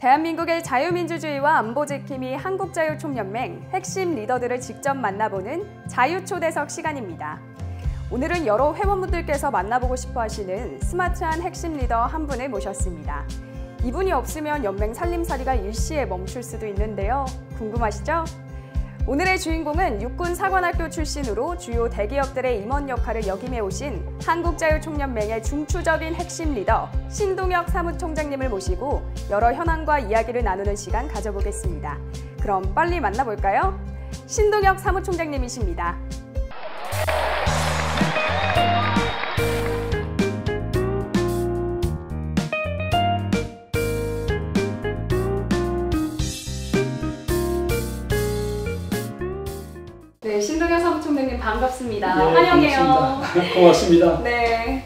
대한민국의 자유민주주의와 안보지킴이 한국자유총연맹 핵심 리더들을 직접 만나보는 자유초대석 시간입니다. 오늘은 여러 회원분들께서 만나보고 싶어 하시는 스마트한 핵심 리더 한 분을 모셨습니다. 이분이 없으면 연맹 살림살이가 일시에 멈출 수도 있는데요. 궁금하시죠? 오늘의 주인공은 육군사관학교 출신으로 주요 대기업들의 임원 역할을 역임해 오신 한국자유총연맹의 중추적인 핵심 리더 신동혁 사무총장님을 모시고 여러 현안과 이야기를 나누는 시간 가져보겠습니다. 그럼 빨리 만나볼까요? 신동혁 사무총장님이십니다. 네, 신동혁 사무총장님 반갑습니다. 네, 환영해요. 반갑습니다. 고맙습니다. 네,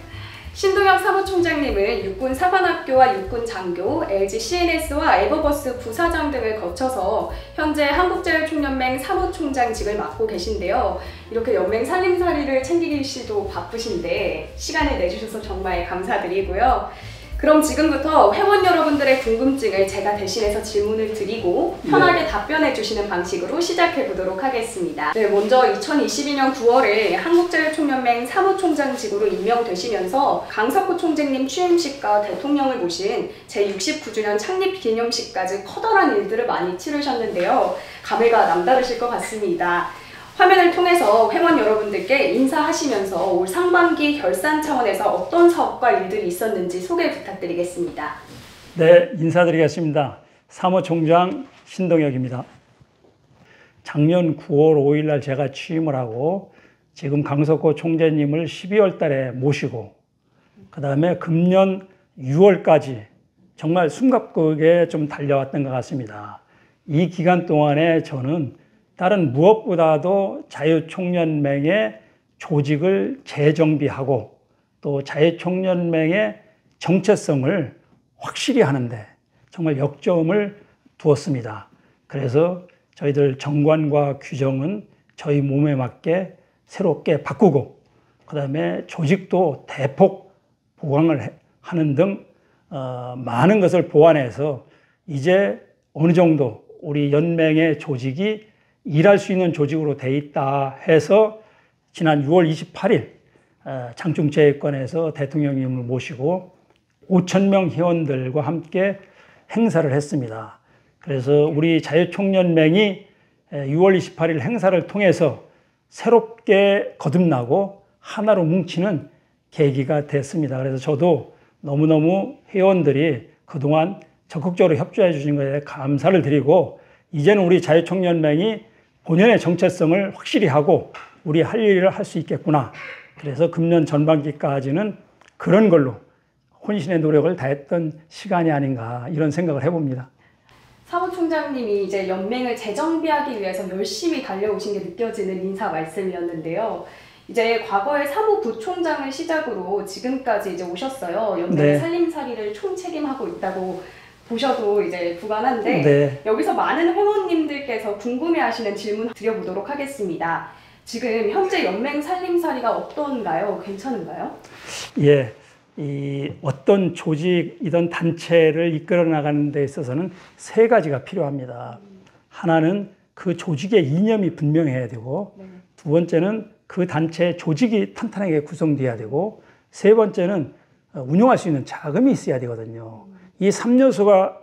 신동혁 사무총장님은 육군사관학교와 육군장교, LG CNS와 에버버스 부사장 등을 거쳐서 현재 한국자유총연맹 사무총장직을 맡고 계신데요. 이렇게 연맹 살림살이를 챙기시도 바쁘신데 시간을 내주셔서 정말 감사드리고요. 그럼 지금부터 회원 여러분들의 궁금증을 제가 대신해서 질문을 드리고 편하게 답변해 주시는 방식으로 시작해 보도록 하겠습니다. 네, 먼저 2022년 9월에 한국자유총연맹 사무총장직으로 임명되시면서 강석호 총재님 취임식과 대통령을 모신 제69주년 창립기념식까지 커다란 일들을 많이 치르셨는데요. 감회가 남다르실 것 같습니다. 화면을 통해서 회원 여러분들께 인사하시면서 올 상반기 결산 차원에서 어떤 사업과 일들이 있었는지 소개 부탁드리겠습니다. 네, 인사드리겠습니다. 사무총장 신동혁입니다. 작년 9월 5일 날 제가 취임을 하고 지금 강석호 총재님을 12월 달에 모시고 그 다음에 금년 6월까지 정말 숨가쁘게 좀 달려왔던 것 같습니다. 이 기간 동안에 저는 다른 무엇보다도 자유총연맹의 조직을 재정비하고 또 자유총연맹의 정체성을 확실히 하는데 정말 역점을 두었습니다. 그래서 저희들 정관과 규정은 저희 몸에 맞게 새롭게 바꾸고 그 다음에 조직도 대폭 보강을 하는 등 많은 것을 보완해서 이제 어느 정도 우리 연맹의 조직이 일할 수 있는 조직으로 돼 있다 해서 지난 6월 28일 장충체육관에서 대통령님을 모시고 5,000명 회원들과 함께 행사를 했습니다. 그래서 우리 자유총연맹이 6월 28일 행사를 통해서 새롭게 거듭나고 하나로 뭉치는 계기가 됐습니다. 그래서 저도 너무너무 회원들이 그동안 적극적으로 협조해 주신 것에 감사를 드리고 이제는 우리 자유총연맹이 본연의 정체성을 확실히 하고 우리 할 일을 할 수 있겠구나. 그래서 금년 전반기까지는 그런 걸로 혼신의 노력을 다했던 시간이 아닌가 이런 생각을 해봅니다. 사무총장님이 이제 연맹을 재정비하기 위해서 열심히 달려오신 게 느껴지는 인사 말씀이었는데요. 이제 과거에 사무부총장을 시작으로 지금까지 이제 오셨어요. 연맹의 네. 살림살이를 총책임하고 있다고 보셔도 이제 부관한데 네. 여기서 많은 회원님들께서 궁금해하시는 질문 드려보도록 하겠습니다. 지금 현재 연맹 살림살이가 어떤가요? 괜찮은가요? 예, 이 어떤 조직이든 단체를 이끌어 나가는 데 있어서는 세 가지가 필요합니다. 하나는 그 조직의 이념이 분명해야 되고 두 번째는 그 단체의 조직이 탄탄하게 구성돼야 되고 세 번째는 운영할 수 있는 자금이 있어야 되거든요. 이 3요소가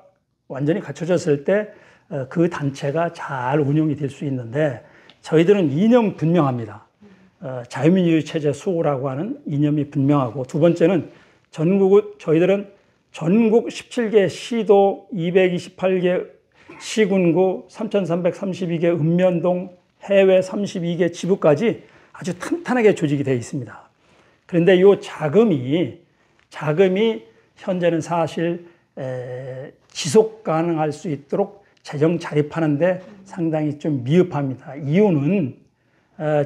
완전히 갖춰졌을 때 그 단체가 잘 운영이 될 수 있는데 저희들은 이념 분명합니다. 자유민주주의 체제 수호라고 하는 이념이 분명하고 두 번째는 저희들은 전국 17개 시도 228개 시군구 3,332개 읍면동 해외 32개 지부까지 아주 탄탄하게 조직이 되어 있습니다. 그런데 이 자금이 현재는 사실 지속 가능할 수 있도록 재정 자립하는데 상당히 좀 미흡합니다. 이유는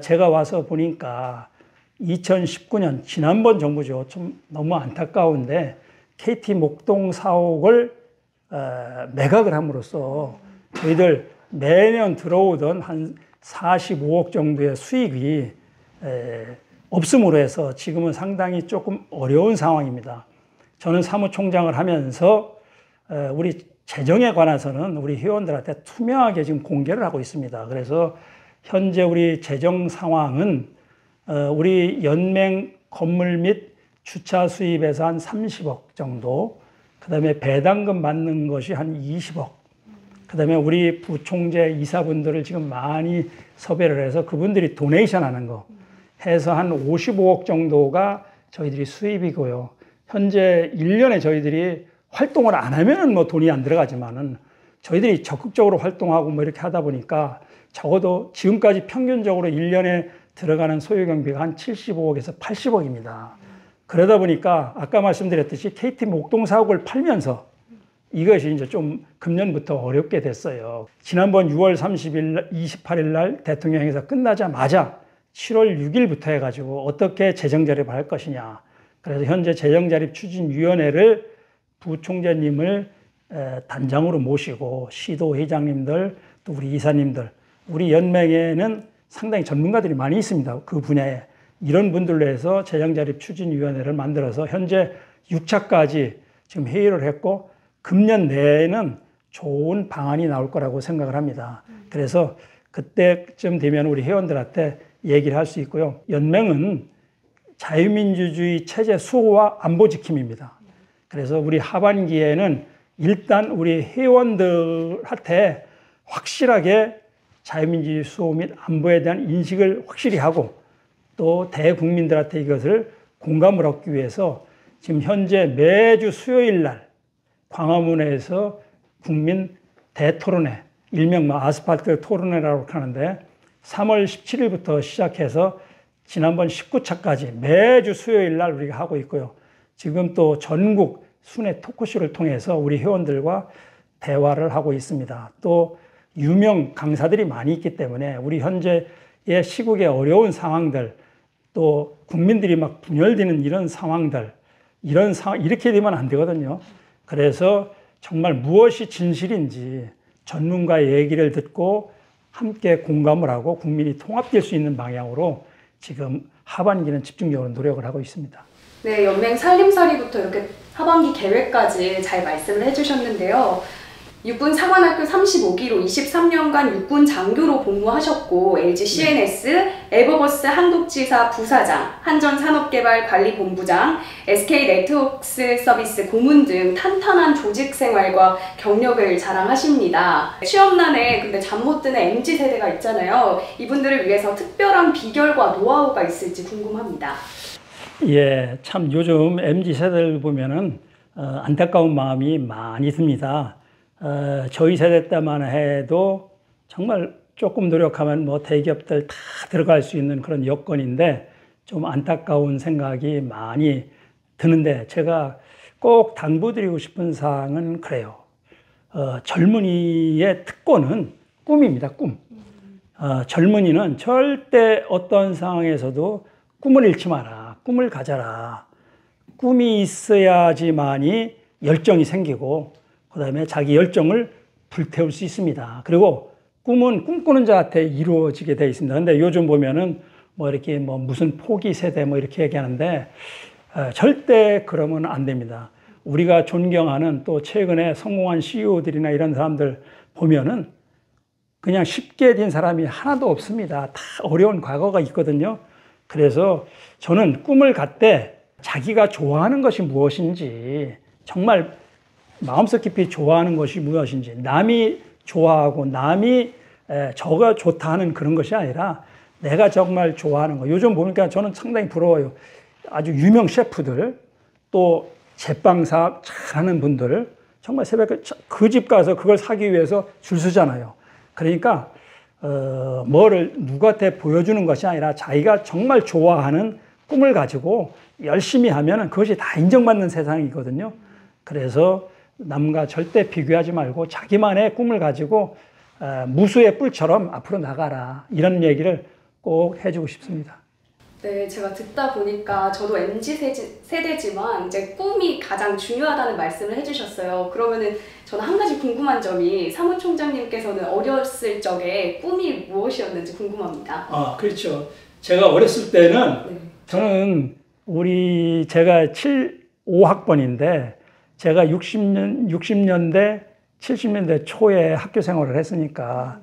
제가 와서 보니까 2019년 지난번 정부죠. 좀 너무 안타까운데 KT 목동 사옥을 매각을 함으로써 저희들 매년 들어오던 한 45억 정도의 수익이 없음으로 해서 지금은 상당히 조금 어려운 상황입니다. 저는 사무총장을 하면서 우리 재정에 관해서는 우리 회원들한테 투명하게 지금 공개를 하고 있습니다. 그래서 현재 우리 재정 상황은 우리 연맹 건물 및 주차 수입에서 한 30억 정도, 그 다음에 배당금 받는 것이 한 20억, 그 다음에 우리 부총재 이사분들을 지금 많이 섭외를 해서 그분들이 도네이션 하는 거 해서 한 55억 정도가 저희들이 수입이고요. 현재 1년에 저희들이 활동을 안 하면은 뭐 돈이 안 들어가지만은 저희들이 적극적으로 활동하고 뭐 이렇게 하다 보니까 적어도 지금까지 평균적으로 1년에 들어가는 소요 경비가 한 75억에서 80억입니다. 그러다 보니까 아까 말씀드렸듯이 KT 목동 사옥을 팔면서 이것이 이제 좀 금년부터 어렵게 됐어요. 지난번 6월 30일, 28일 날 대통령 행사 끝나자마자 7월 6일부터 해가지고 어떻게 재정자립을 할 것이냐. 그래서 현재 재정자립추진위원회를 부총재님을 단장으로 모시고 시도회장님들 또 우리 이사님들, 우리 연맹에는 상당히 전문가들이 많이 있습니다. 그 분야에. 이런 분들로 해서 재정자립추진위원회를 만들어서 현재 6차까지 지금 회의를 했고 금년 내에는 좋은 방안이 나올 거라고 생각을 합니다. 그래서 그때쯤 되면 우리 회원들한테 얘기를 할 수 있고요. 연맹은 자유민주주의 체제 수호와 안보 지킴입니다. 그래서 우리 하반기에는 일단 우리 회원들한테 확실하게 자유민주주의 수호 및 안보에 대한 인식을 확실히 하고 또 대국민들한테 이것을 공감을 얻기 위해서 지금 현재 매주 수요일 날 광화문에서 국민 대토론회, 일명 아스팔트 토론회라고 하는데 3월 17일부터 시작해서 지난번 19차까지 매주 수요일 날 우리가 하고 있고요. 지금 또 전국 순회 토크쇼를 통해서 우리 회원들과 대화를 하고 있습니다. 또 유명 강사들이 많이 있기 때문에 우리 현재의 시국의 어려운 상황들, 또 국민들이 막 분열되는 이런 상황들, 이렇게 되면 안 되거든요. 그래서 정말 무엇이 진실인지 전문가의 얘기를 듣고 함께 공감을 하고 국민이 통합될 수 있는 방향으로 지금 하반기는 집중적으로 노력을 하고 있습니다. 네, 연맹 살림살이부터 이렇게 하반기 계획까지 잘 말씀을 해주셨는데요. 육군 사관학교 35기로 23년간 육군 장교로 복무하셨고 LG CNS, 에버버스 한국지사 부사장, 한전산업개발관리본부장, SK네트워크스 서비스 고문 등 탄탄한 조직 생활과 경력을 자랑하십니다. 취업난에 근데 잠 못 드는 MZ세대가 있잖아요. 이분들을 위해서 특별한 비결과 노하우가 있을지 궁금합니다. 예, 참 요즘 MZ세대를 보면은 안타까운 마음이 많이 듭니다. 저희 세대 때만 해도 정말 조금 노력하면 뭐 대기업들 다 들어갈 수 있는 그런 여건인데 좀 안타까운 생각이 많이 드는데 제가 꼭 당부드리고 싶은 사항은 그래요. 젊은이의 특권은 꿈입니다, 꿈. 젊은이는 절대 어떤 상황에서도 꿈을 잃지 마라. 꿈을 가져라. 꿈이 있어야지만이 열정이 생기고 그 다음에 자기 열정을 불태울 수 있습니다. 그리고 꿈은 꿈꾸는 자한테 이루어지게 되어 있습니다. 근데 요즘 보면은 뭐 이렇게 뭐 무슨 포기 세대 뭐 이렇게 얘기하는데 절대 그러면 안 됩니다. 우리가 존경하는 또 최근에 성공한 CEO들이나 이런 사람들 보면은 그냥 쉽게 된 사람이 하나도 없습니다. 다 어려운 과거가 있거든요. 그래서 저는 꿈을 갖되 자기가 좋아하는 것이 무엇인지 정말 마음속 깊이 좋아하는 것이 무엇인지 남이 좋아하고 남이 저가 좋다 하는 그런 것이 아니라 내가 정말 좋아하는 거. 요즘 보니까 저는 상당히 부러워요. 아주 유명 셰프들 또 제빵사 잘하는 분들 정말 새벽에 그 집 가서 그걸 사기 위해서 줄 서잖아요. 그러니까 뭐를 누구한테 보여주는 것이 아니라 자기가 정말 좋아하는 꿈을 가지고 열심히 하면 그것이 다 인정받는 세상이거든요. 그래서 남과 절대 비교하지 말고 자기만의 꿈을 가지고 무수의 뿔처럼 앞으로 나가라. 이런 얘기를 꼭 해주고 싶습니다. 네, 제가 듣다 보니까 저도 MZ세대지만 이제 꿈이 가장 중요하다는 말씀을 해주셨어요. 그러면은 저는 한 가지 궁금한 점이 사무총장님께서는 어렸을 적에 꿈이 무엇이었는지 궁금합니다. 그렇죠. 제가 어렸을 때는 네. 저는 제가 5학번인데 제가 60년대 70년대 초에 학교 생활을 했으니까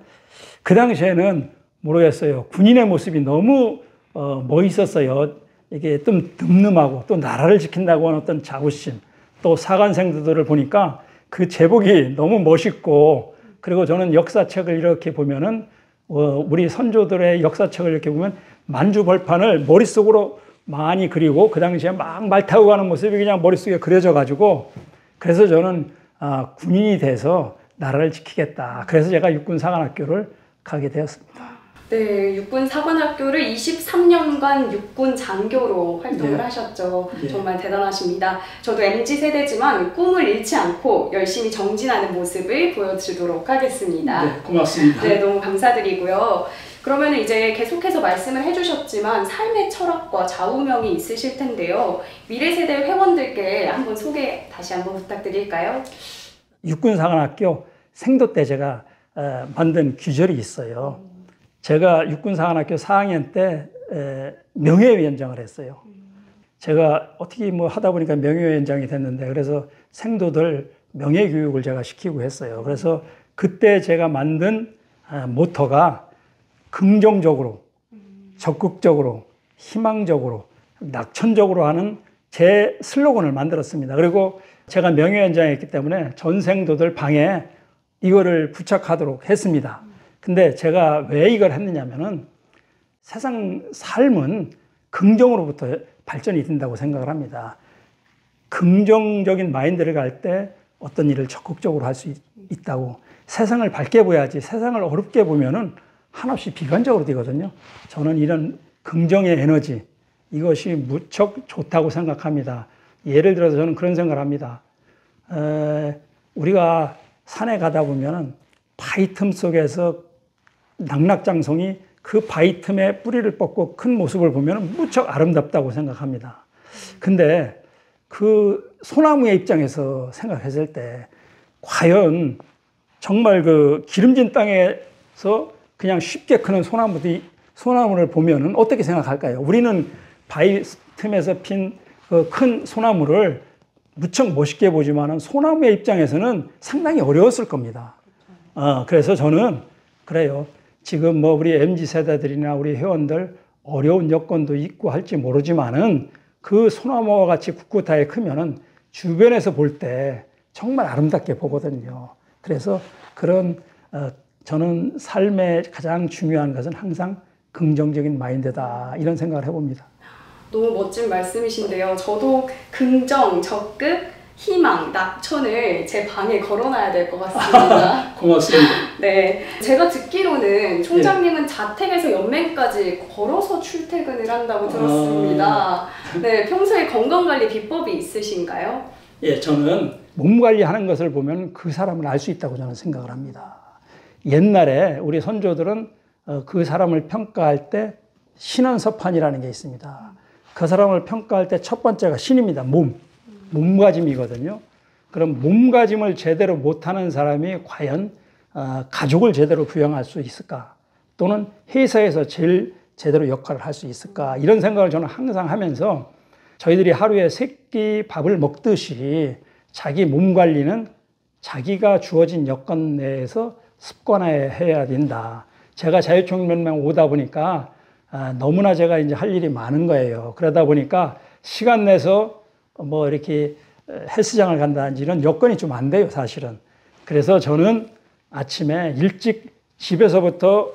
그 당시에는 모르겠어요. 군인의 모습이 너무 멋있었어요. 이게 좀 늠름하고 또 나라를 지킨다고 하는 어떤 자부심, 또 사관생들을 보니까 그 제복이 너무 멋있고, 그리고 저는 역사책을 이렇게 보면은 우리 선조들의 역사책을 이렇게 보면 만주벌판을 머릿속으로 많이 그리고 그 당시에 막 말 타고 가는 모습이 그냥 머릿속에 그려져 가지고, 그래서 저는 군인이 돼서 나라를 지키겠다. 그래서 제가 육군사관학교를 가게 되었습니다. 네, 육군사관학교를 23년간 육군 장교로 활동을 네. 하셨죠. 네. 정말 대단하십니다. 저도 MZ세대지만 꿈을 잃지 않고 열심히 정진하는 모습을 보여주도록 하겠습니다. 네, 고맙습니다. 네, 너무 감사드리고요. 그러면 이제 계속해서 말씀을 해주셨지만 삶의 철학과 좌우명이 있으실 텐데요. 미래세대 회원들께 한번 소개 다시 한번 부탁드릴까요? 육군사관학교 생도 때 제가 만든 규절이 있어요. 제가 육군사관학교 4학년 때 명예위원장을 했어요. 제가 어떻게 뭐 하다 보니까 명예위원장이 됐는데, 그래서 생도들 명예교육을 제가 시키고 했어요. 그래서 그때 제가 만든 모토가 긍정적으로, 적극적으로, 희망적으로, 낙천적으로 하는 제 슬로건을 만들었습니다. 그리고 제가 명예위원장이었기 때문에 전생도들 방에 이거를 부착하도록 했습니다. 근데 제가 왜 이걸 했느냐면은 세상 삶은 긍정으로부터 발전이 된다고 생각을 합니다. 긍정적인 마인드를 갈 때 어떤 일을 적극적으로 할 수 있다고, 세상을 밝게 보야지 세상을 어렵게 보면은 한없이 비관적으로 되거든요. 저는 이런 긍정의 에너지, 이것이 무척 좋다고 생각합니다. 예를 들어서 저는 그런 생각을 합니다. 우리가 산에 가다 보면은 바위 틈 속에서 낙낙장송이 그 바위 틈에 뿌리를 뻗고 큰 모습을 보면 무척 아름답다고 생각합니다. 근데 그 소나무의 입장에서 생각했을 때 과연 정말 그 기름진 땅에서 그냥 쉽게 크는 소나무를 보면은 어떻게 생각할까요? 우리는 바위 틈에서 핀 그 큰 소나무를 무척 멋있게 보지만은 소나무의 입장에서는 상당히 어려웠을 겁니다. 그래서 저는 그래요. 지금 뭐 우리 MZ세대들이나 우리 회원들 어려운 여건도 있고 할지 모르지만은 그 소나무와 같이 꿋꿋하게 크면은 주변에서 볼 때 정말 아름답게 보거든요. 그래서 그런 저는 삶의 가장 중요한 것은 항상 긍정적인 마인드다, 이런 생각을 해봅니다. 너무 멋진 말씀이신데요. 저도 긍정, 적극, 희망, 낙천을 제 방에 걸어놔야 될 것 같습니다. 고맙습니다. 네, 제가 듣기로는 총장님은 자택에서 연맹까지 걸어서 출퇴근을 한다고 들었습니다. 네, 평소에 건강관리 비법이 있으신가요? 예, 저는 몸 관리하는 것을 보면 그 사람을 알 수 있다고 저는 생각을 합니다. 옛날에 우리 선조들은 그 사람을 평가할 때 신원서판이라는 게 있습니다. 그 사람을 평가할 때 첫 번째가 신입니다. 몸가짐이거든요. 그럼 몸가짐을 제대로 못하는 사람이 과연 가족을 제대로 부양할 수 있을까? 또는 회사에서 제일 제대로 역할을 할 수 있을까? 이런 생각을 저는 항상 하면서, 저희들이 하루에 3끼 밥을 먹듯이 자기 몸 관리는 자기가 주어진 여건 내에서 습관화해야 된다. 제가 자유총연맹 오다 보니까 너무나 제가 이제 할 일이 많은 거예요. 그러다 보니까 시간 내서 뭐 이렇게 헬스장을 간다든지 이런 여건이 좀 안 돼요, 사실은. 그래서 저는 아침에 일찍 집에서부터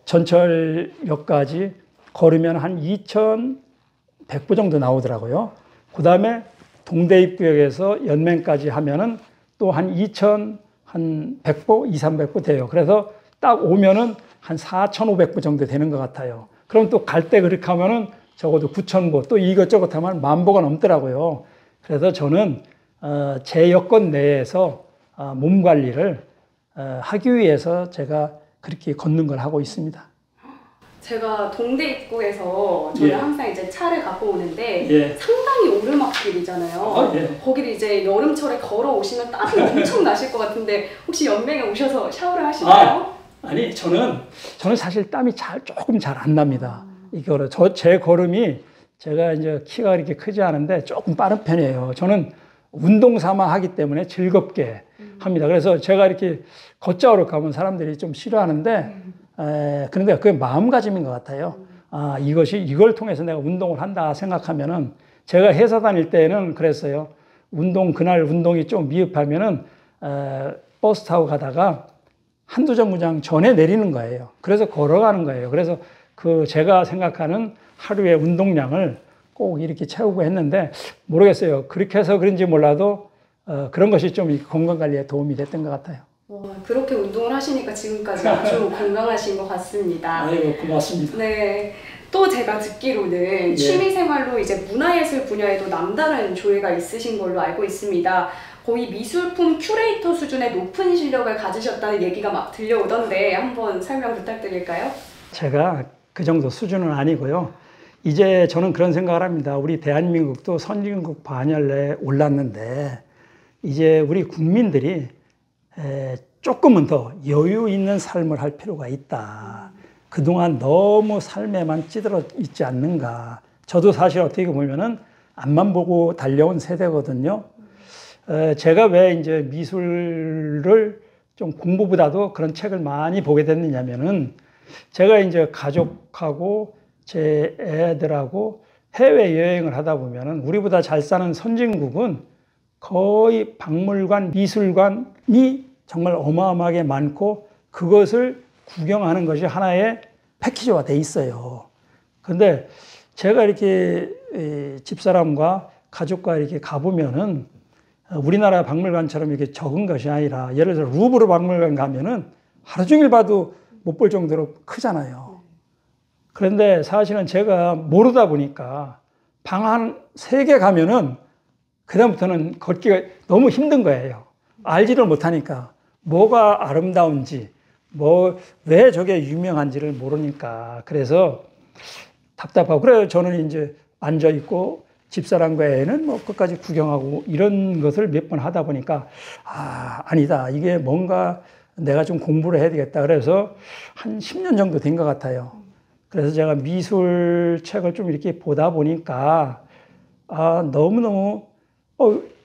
전철역까지 걸으면 한 2,100보 정도 나오더라고요. 그 다음에 동대 입구역에서 연맹까지 하면은 또 한 2,100보, 2,300보 돼요. 그래서 딱 오면은 한 4,500보 정도 되는 것 같아요. 그럼 또 갈 때 그렇게 하면은 적어도 9,000보, 또 이것저것 하면 10,000보가 넘더라고요. 그래서 저는 제 여건 내에서 몸 관리를 하기 위해서 제가 그렇게 걷는 걸 하고 있습니다. 제가 동대 입구에서 저는 예. 항상 이제 차를 갖고 오는데 예. 상당히 오르막길이잖아요. 예. 거기를 이제 여름철에 걸어 오시면 땀이 엄청 나실 것 같은데 혹시 연맹에 오셔서 샤워를 하시나요? 아니, 저는 사실 땀이 조금 잘 안 납니다. 제 걸음이, 제가 이제 키가 이렇게 크지 않은데 조금 빠른 편이에요. 저는 운동 삼아 하기 때문에 즐겁게 합니다. 그래서 제가 이렇게 걷자오를 가면 사람들이 좀 싫어하는데, 그런데 그게 마음가짐인 것 같아요. 이걸 통해서 내가 운동을 한다 생각하면은, 제가 회사 다닐 때는 그랬어요. 그날 운동이 좀 미흡하면은, 버스 타고 가다가 한두 정거장 전에 내리는 거예요. 그래서 걸어가는 거예요. 그래서 제가 생각하는 하루의 운동량을 꼭 이렇게 채우고 했는데, 모르겠어요. 그렇게 해서 그런지 몰라도 그런 것이 좀 건강관리에 도움이 됐던 것 같아요. 그렇게 운동을 하시니까 지금까지 아주 건강하신 것 같습니다. 아이고, 고맙습니다. 네. 또 제가 듣기로는 취미생활로 이제 문화예술 분야에도 남다른 조예가 있으신 걸로 알고 있습니다. 거의 미술품 큐레이터 수준의 높은 실력을 가지셨다는 얘기가 막 들려오던데 한번 설명 부탁드릴까요? 제가 그 정도 수준은 아니고요. 이제 저는 그런 생각을 합니다. 우리 대한민국도 선진국 반열에 올랐는데 이제 우리 국민들이 조금은 더 여유 있는 삶을 할 필요가 있다. 그동안 너무 삶에만 찌들어 있지 않는가. 저도 사실 어떻게 보면은 앞만 보고 달려온 세대거든요. 제가 왜 이제 미술을 좀 공부보다도 그런 책을 많이 보게 됐느냐면은 제가 이제 가족하고 제 애들하고 해외여행을 하다 보면은 우리보다 잘 사는 선진국은 거의 박물관, 미술관이 정말 어마어마하게 많고 그것을 구경하는 것이 하나의 패키지화 돼 있어요. 그런데 제가 이렇게 집사람과 가족과 이렇게 가보면은 우리나라 박물관처럼 이렇게 적은 것이 아니라 예를 들어 루브르 박물관 가면은 하루 종일 봐도 못 볼 정도로 크잖아요. 그런데 사실은 제가 모르다 보니까 방 한 3개 가면은 그다음부터는 걷기가 너무 힘든 거예요. 알지를 못하니까 뭐가 아름다운지 왜 저게 유명한지를 모르니까. 그래서 답답하고 그래요. 저는 이제 앉아 있고 집사람과 애는 뭐 끝까지 구경하고 이런 것을 몇 번 하다 보니까 아니다. 이게 뭔가 내가 좀 공부를 해야 되겠다. 그래서 한 10년 정도 된 것 같아요. 그래서 제가 미술 책을 좀 이렇게 보다 보니까 너무너무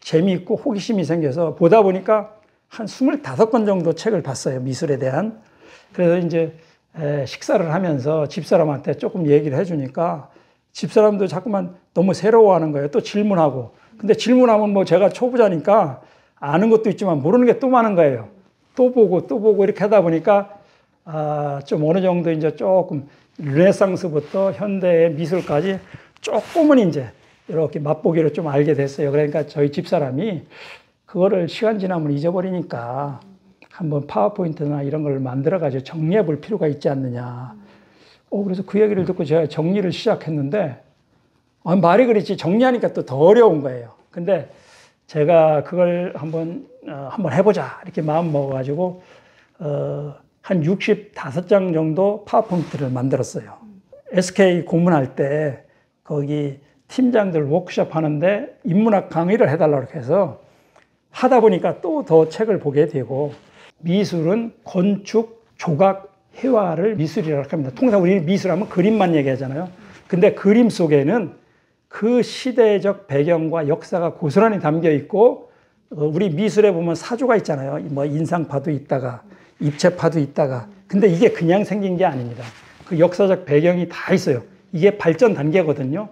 재미있고 호기심이 생겨서 보다 보니까 한 25권 정도 책을 봤어요. 미술에 대한. 그래서 이제 식사를 하면서 집사람한테 조금 얘기를 해주니까 집사람도 자꾸만 너무 새로워하는 거예요. 또 질문하고. 근데 질문하면 뭐 제가 초보자니까 아는 것도 있지만 모르는 게 또 많은 거예요. 또 보고 이렇게 하다 보니까 좀 어느 정도 이제 조금 르네상스부터 현대의 미술까지 조금은 이제 이렇게 맛보기로 좀 알게 됐어요. 그러니까 저희 집사람이 그거를 시간 지나면 잊어버리니까 한번 파워포인트나 이런 걸 만들어가지고 정리해 볼 필요가 있지 않느냐. 그래서 그 얘기를 듣고 제가 정리를 시작했는데 말이 그렇지 정리하니까 또 더 어려운 거예요. 근데 제가 그걸 한번 해보자 이렇게 마음 먹어가지고 한 65장 정도 파워포인트를 만들었어요. SK 고문할 때 거기 팀장들 워크숍 하는데 인문학 강의를 해달라고 해서 하다 보니까 또 더 책을 보게 되고 미술은 건축, 조각, 회화를 미술이라고 합니다. 통상 우리 미술하면 그림만 얘기하잖아요. 근데 그림 속에는 그 시대적 배경과 역사가 고스란히 담겨 있고 우리 미술에 보면 사조가 있잖아요. 뭐 인상파도 있다가 입체파도 있다가. 근데 이게 그냥 생긴 게 아닙니다. 그 역사적 배경이 다 있어요. 이게 발전 단계거든요.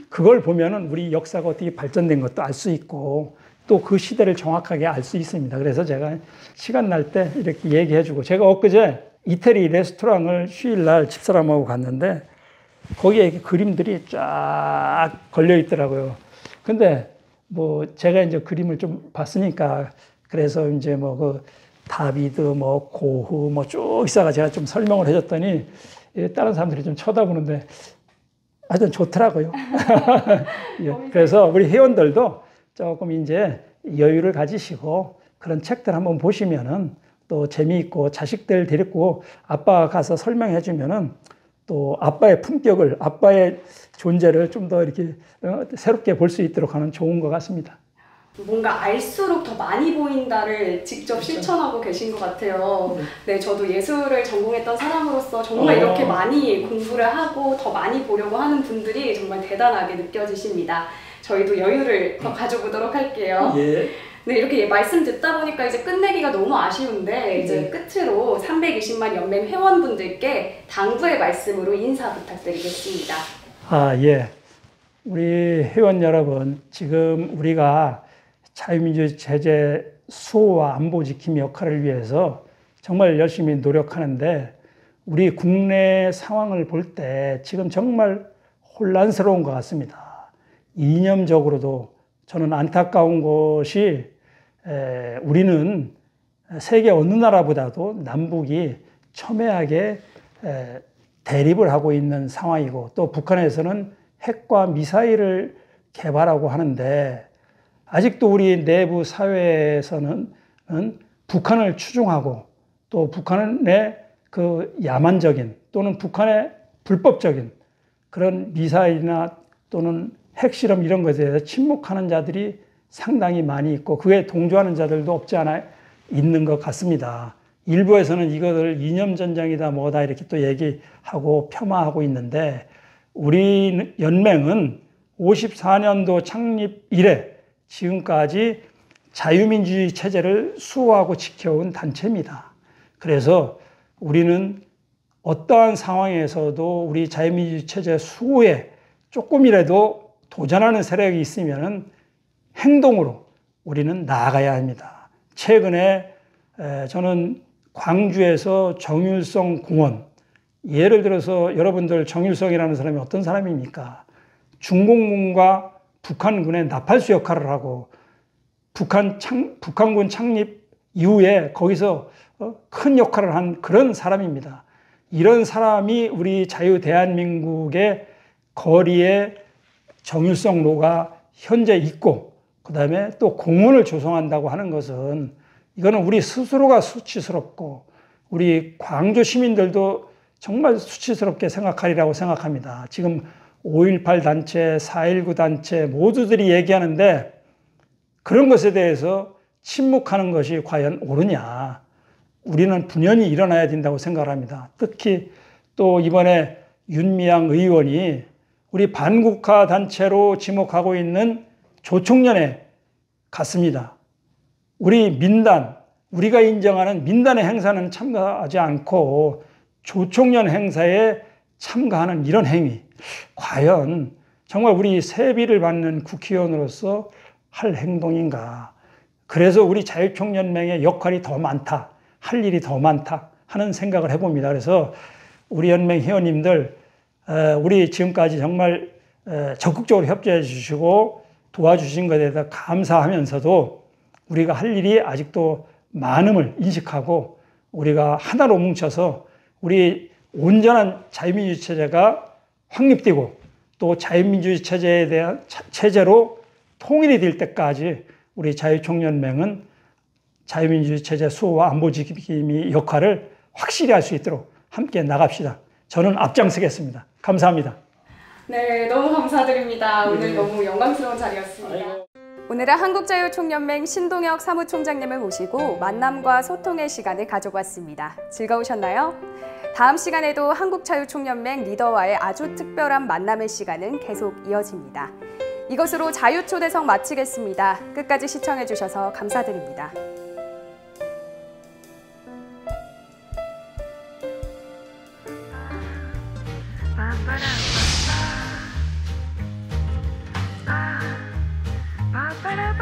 그걸 보면은 우리 역사가 어떻게 발전된 것도 알 수 있고 또 그 시대를 정확하게 알 수 있습니다. 그래서 제가 시간 날 때 이렇게 얘기해주고 제가 엊그제 이태리 레스토랑을 휴일날 집사람하고 갔는데 거기에 이렇게 그림들이 쫙 걸려 있더라고요. 근데 뭐 제가 이제 그림을 좀 봤으니까 그래서 이제 뭐 그 다비드 뭐 고흐 뭐 쭉 있어가 제가 좀 설명을 해줬더니 다른 사람들이 좀 쳐다보는데 하여튼 좋더라고요. 그래서 우리 회원들도 조금 이제 여유를 가지시고 그런 책들 한번 보시면은 또 재미있고 자식들 데리고 아빠가 가서 설명해 주면은 또 아빠의 품격을, 아빠의 존재를 좀 더 이렇게 새롭게 볼 수 있도록 하는 좋은 것 같습니다. 뭔가 알수록 더 많이 보인다를 직접 그렇죠. 실천하고 계신 것 같아요. 네, 저도 예술을 전공했던 사람으로서 정말 이렇게 많이 공부를 하고 더 많이 보려고 하는 분들이 정말 대단하게 느껴지십니다. 저희도 여유를 더 가져보도록 할게요. 예. 네, 이렇게 말씀 듣다 보니까 이제 끝내기가 너무 아쉬운데 이제 끝으로 320만 연맹 회원분들께 당부의 말씀으로 인사 부탁드리겠습니다. 예. 우리 회원 여러분, 지금 우리가 자유민주주의 체제 수호와 안보 지킴 역할을 위해서 정말 열심히 노력하는데 우리 국내 상황을 볼 때 지금 정말 혼란스러운 것 같습니다. 이념적으로도 저는 안타까운 것이 우리는 세계 어느 나라보다도 남북이 첨예하게 대립을 하고 있는 상황이고 또 북한에서는 핵과 미사일을 개발하고 하는데 아직도 우리 내부 사회에서는 북한을 추종하고 또 북한의 그 야만적인 또는 북한의 불법적인 그런 미사일이나 또는 핵실험 이런 것에 대해서 침묵하는 자들이 상당히 많이 있고 그에 동조하는 자들도 없지 않아 있는 것 같습니다. 일부에서는 이것을 이념전쟁이다 뭐다 이렇게 또 얘기하고 폄하하고 있는데 우리 연맹은 54년도 창립 이래 지금까지 자유민주주의 체제를 수호하고 지켜온 단체입니다. 그래서 우리는 어떠한 상황에서도 우리 자유민주주의 체제 수호에 조금이라도 도전하는 세력이 있으면 행동으로 우리는 나아가야 합니다. 최근에 저는 광주에서 정일성 공원, 예를 들어서 여러분들 정일성이라는 사람이 어떤 사람입니까? 중공군과 북한군의 나팔수 역할을 하고 북한군 창립 이후에 거기서 큰 역할을 한 그런 사람입니다. 이런 사람이 우리 자유 대한민국의 거리에 정일성로가 현재 있고 그 다음에 또 공원을 조성한다고 하는 것은 이거는 우리 스스로가 수치스럽고 우리 광주 시민들도 정말 수치스럽게 생각하리라고 생각합니다. 지금 5.18 단체, 4.19 단체 모두들이 얘기하는데 그런 것에 대해서 침묵하는 것이 과연 옳으냐. 우리는 분연히 일어나야 된다고 생각을 합니다. 특히 또 이번에 윤미향 의원이 우리 반국가 단체로 지목하고 있는 조총련에 갔습니다. 우리 민단, 우리가 인정하는 민단의 행사는 참가하지 않고 조총련 행사에 참가하는 이런 행위. 과연 정말 우리 세비를 받는 국회의원으로서 할 행동인가. 그래서 우리 자유총연맹의 역할이 더 많다. 할 일이 더 많다 하는 생각을 해봅니다. 그래서 우리 연맹 회원님들 우리 지금까지 정말 적극적으로 협조해 주시고 도와주신 것에 대해서 감사하면서도 우리가 할 일이 아직도 많음을 인식하고 우리가 하나로 뭉쳐서 우리 온전한 자유민주주의 체제가 확립되고 또 자유민주주의 체제에 대한 체제로 통일이 될 때까지 우리 자유총연맹은 자유민주주의 체제 수호와 안보 지킴의 역할을 확실히 할 수 있도록 함께 나갑시다. 저는 앞장서겠습니다. 감사합니다. 네, 너무 감사드립니다. 오늘 너무 영광스러운 자리였습니다. 오늘은 한국자유총연맹 신동혁 사무총장님을 모시고 만남과 소통의 시간을 가져봤습니다. 즐거우셨나요? 다음 시간에도 한국자유총연맹 리더와의 아주 특별한 만남의 시간은 계속 이어집니다. 이것으로 자유초대석 마치겠습니다. 끝까지 시청해주셔서 감사드립니다. Ba-ba-da-ba-ba.